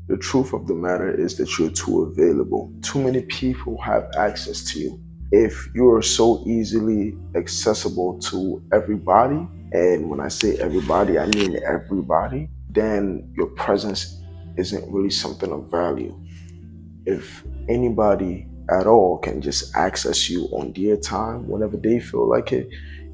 The truth of the matter is that you're too available. Too many people have access to you. If you're so easily accessible to everybody, and when I say everybody, I mean everybody, then your presence isn't really something of value. If anybody at all can just access you on their time whenever they feel like it,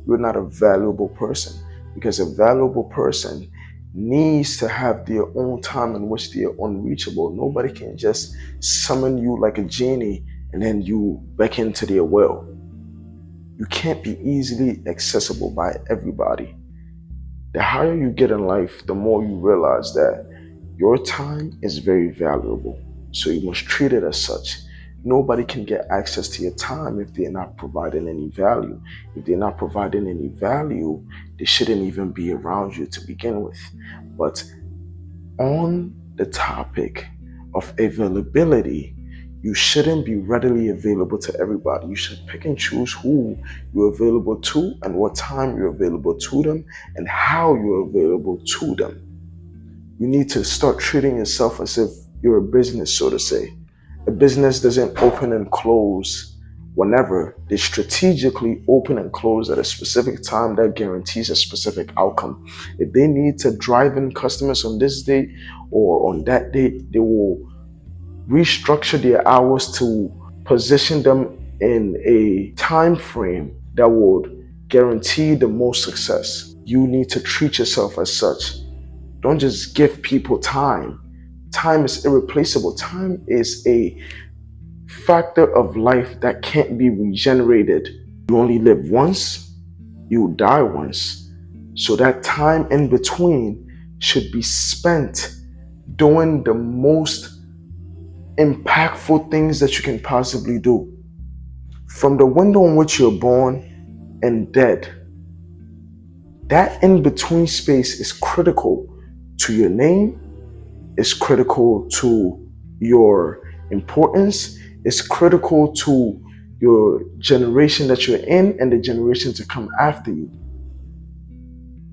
you're not a valuable person, because a valuable person needs to have their own time in which they are unreachable. Nobody can just summon you like a genie and then you back into their well. You can't be easily accessible by everybody. The higher you get in life, the more you realize that your time is very valuable. So you must treat it as such. Nobody can get access to your time if they're not providing any value. If they're not providing any value, they shouldn't even be around you to begin with. But on the topic of availability, you shouldn't be readily available to everybody. You should pick and choose who you're available to and what time you're available to them and how you're available to them. You need to start treating yourself as if you're a business, so to say. A business doesn't open and close whenever. They strategically open and close at a specific time that guarantees a specific outcome. If they need to drive in customers on this date or on that date, they will restructure their hours to position them in a time frame that would guarantee the most success. You need to treat yourself as such. Don't just give people time. Time is irreplaceable. Time is a factor of life that can't be regenerated. You only live once, you die once. So that time in between should be spent doing the most impactful things that you can possibly do. From the window in which you're born and dead, that in between space is critical to your name, is critical to your importance, is critical to your generation that you're in and the generation to come after you.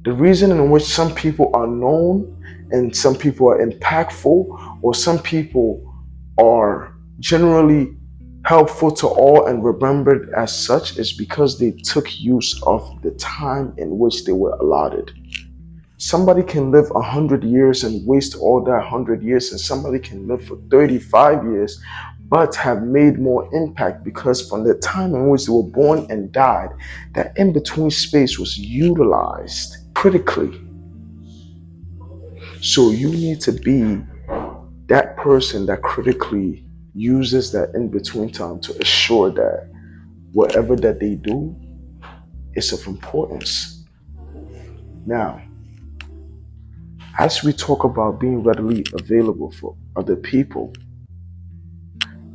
The reason in which some people are known and some people are impactful or some people are generally helpful to all and remembered as such is because they took use of the time in which they were allotted. Somebody can live 100 years and waste all that 100 years, and somebody can live for 35 years but have made more impact because from the time in which they were born and died, that in between space was utilized critically. So you need to be that person that critically uses that in between time to assure that whatever that they do is of importance. Now, as we talk about being readily available for other people,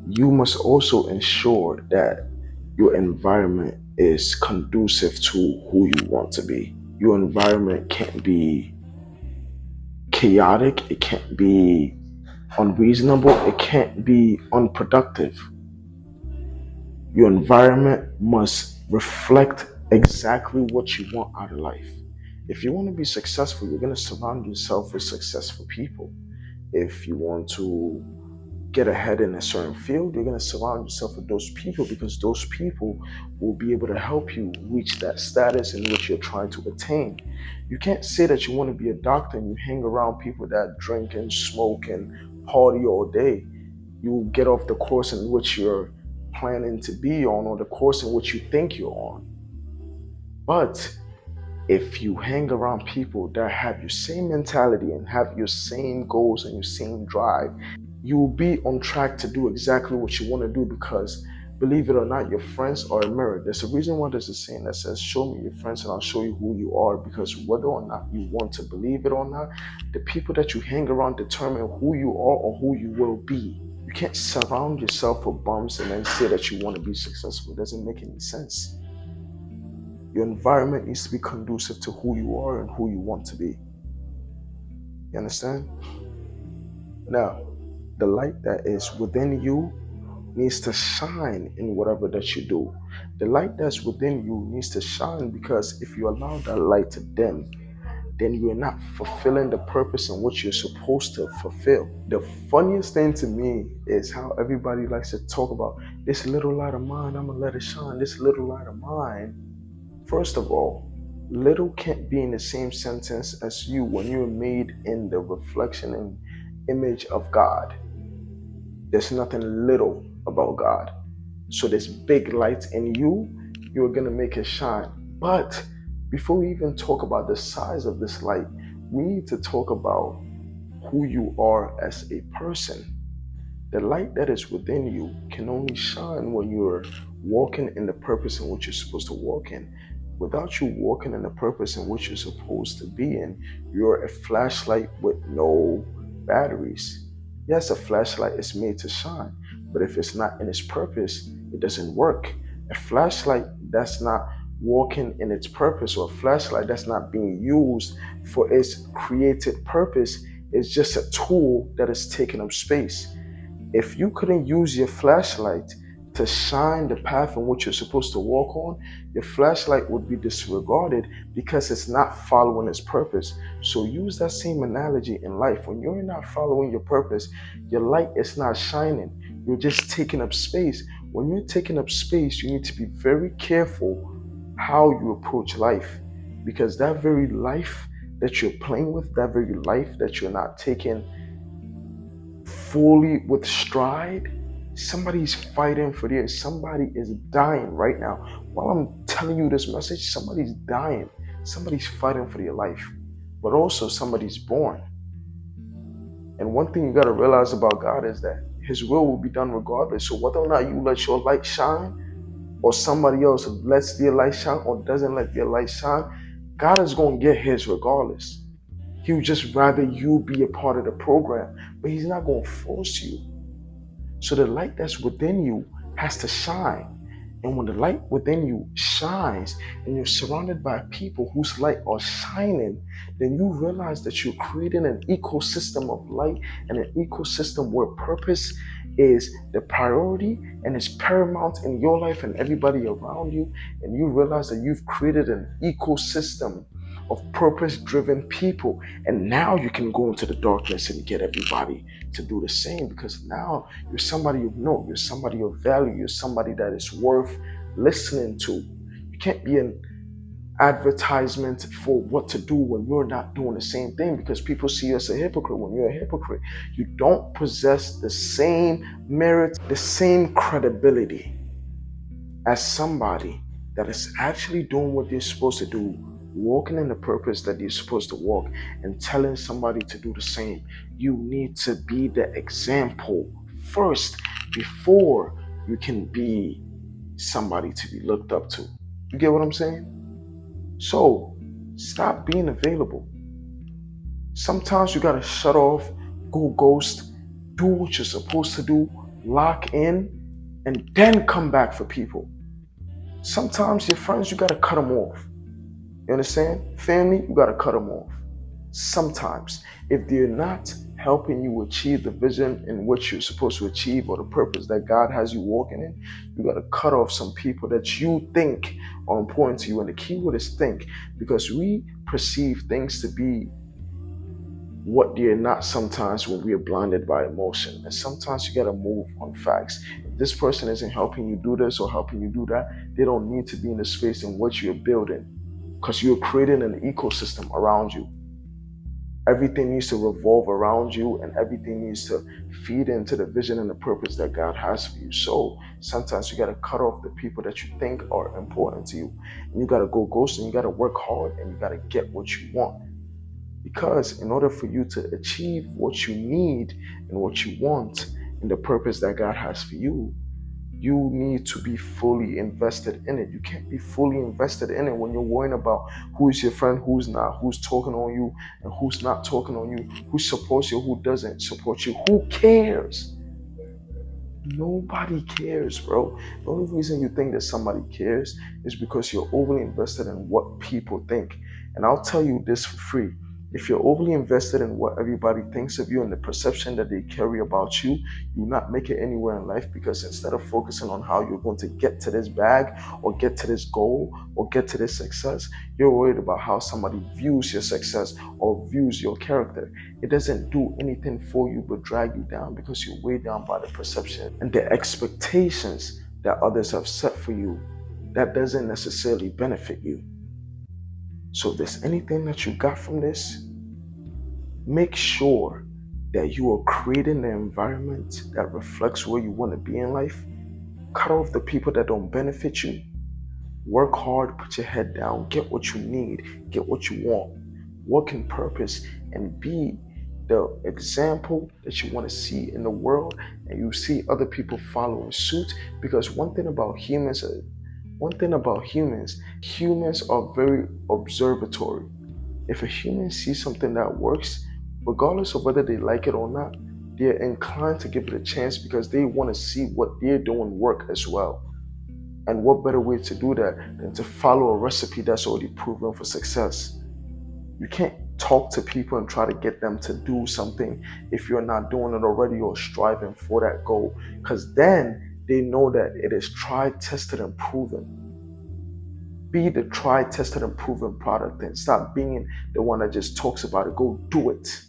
you must also ensure that your environment is conducive to who you want to be. Your environment can't be chaotic, it can't be unreasonable, it can't be unproductive. Your environment must reflect exactly what you want out of life. If you want to be successful, you're going to surround yourself with successful people. If you want to get ahead in a certain field, you're going to surround yourself with those people because those people will be able to help you reach that status in which you're trying to attain. You can't say that you want to be a doctor and you hang around people that drink and smoke and party all day. You will get off the course in which you're planning to be on or the course in which you think you're on. But if you hang around people that have your same mentality and have your same goals and your same drive, you will be on track to do exactly what you want to do because, believe it or not, your friends are a mirror. There's a reason why there's a saying that says, show me your friends and I'll show you who you are, because whether or not you want to believe it or not, the people that you hang around determine who you are or who you will be. You can't surround yourself with bums and then say that you want to be successful. It doesn't make any sense. Your environment needs to be conducive to who you are and who you want to be. You understand? Now, the light that is within you needs to shine in whatever that you do. The light that's within you needs to shine because if you allow that light to dim, then you're not fulfilling the purpose in which you're supposed to fulfill. The funniest thing to me is how everybody likes to talk about this little light of mine, I'm gonna let it shine, this little light of mine. First of all, little can't be in the same sentence as you when you're made in the reflection and image of God. There's nothing little about God. So this big light in you, you're gonna make it shine. But before we even talk about the size of this light, we need to talk about who you are as a person. The light that is within you can only shine when you're walking in the purpose in which you're supposed to walk in. Without you walking in the purpose in which you're supposed to be in, you're a flashlight with no batteries. Yes, a flashlight is made to shine, but if it's not in its purpose, it doesn't work. A flashlight that's not walking in its purpose, or a flashlight that's not being used for its created purpose, is just a tool that is taking up space. If you couldn't use your flashlight to shine the path in which you're supposed to walk on, your flashlight would be disregarded because it's not following its purpose. So use that same analogy in life. When you're not following your purpose, your light is not shining. You're just taking up space. When you're taking up space, you need to be very careful how you approach life, because that very life that you're playing with, that very life that you're not taking fully with stride, somebody's fighting for this. Somebody is dying right now. While I'm telling you this message, somebody's dying. Somebody's fighting for their life. But also somebody's born. And one thing you got to realize about God is that his will be done regardless. So whether or not you let your light shine, or somebody else lets their light shine or doesn't let their light shine, God is going to get his regardless. He would just rather you be a part of the program, but he's not going to force you. So the light that's within you has to shine. And when the light within you shines and you're surrounded by people whose light are shining, then you realize that you're creating an ecosystem of light, and an ecosystem where purpose is the priority and is paramount in your life and everybody around you. And you realize that you've created an ecosystem of purpose-driven people. And now you can go into the darkness and get everybody to do the same, because now you're somebody you know, you're somebody of value, you're somebody that is worth listening to. You can't be an advertisement for what to do when you're not doing the same thing, because people see you as a hypocrite. When you're a hypocrite, you don't possess the same merit, the same credibility as somebody that is actually doing what they're supposed to do, walking in the purpose that you're supposed to walk, and telling somebody to do the same. You need to be the example first before you can be somebody to be looked up to. You get what I'm saying? So stop being available. Sometimes you gotta shut off, go ghost, do what you're supposed to do, lock in, and then come back for people. Sometimes your friends, you gotta cut them off. You understand? Family, you gotta cut them off. Sometimes, if they're not helping you achieve the vision in which you're supposed to achieve, or the purpose that God has you walking in, you gotta cut off some people that you think are important to you. And the key word is think, because we perceive things to be what they're not sometimes when we are blinded by emotion. And sometimes you gotta move on facts. If this person isn't helping you do this or helping you do that, they don't need to be in the space in which you're building, because you're creating an ecosystem around you. Everything needs to revolve around you, and everything needs to feed into the vision and the purpose that God has for you. So sometimes you got to cut off the people that you think are important to you. And you got to go ghost, and you got to work hard, and you got to get what you want. Because in order for you to achieve what you need and what you want in the purpose that God has for you, you need to be fully invested in it. You can't be fully invested in it when you're worrying about who is your friend, who's not, who's talking on you, and who's not talking on you, who supports you, who doesn't support you. Who cares? Nobody cares, bro. The only reason you think that somebody cares is because you're overly invested in what people think. And I'll tell you this for free. If you're overly invested in what everybody thinks of you and the perception that they carry about you, you not make it anywhere in life, because instead of focusing on how you're going to get to this bag or get to this goal or get to this success, you're worried about how somebody views your success or views your character. It doesn't do anything for you but drag you down, because you're weighed down by the perception and the expectations that others have set for you that doesn't necessarily benefit you. So if there's anything that you got from this, make sure that you are creating an environment that reflects where you want to be in life. Cut off the people that don't benefit you. Work hard, put your head down, get what you need, get what you want. Work in purpose and be the example that you want to see in the world, and you see other people following suit. Because humans are very observatory. If a human sees something that works, regardless of whether they like it or not, they're inclined to give it a chance, because they want to see what they're doing work as well. And what better way to do that than to follow a recipe that's already proven for success? You can't talk to people and try to get them to do something if you're not doing it already or striving for that goal, because then they know that it is tried, tested, and proven. Be the tried, tested, and proven product, and stop being the one that just talks about it. Go do it.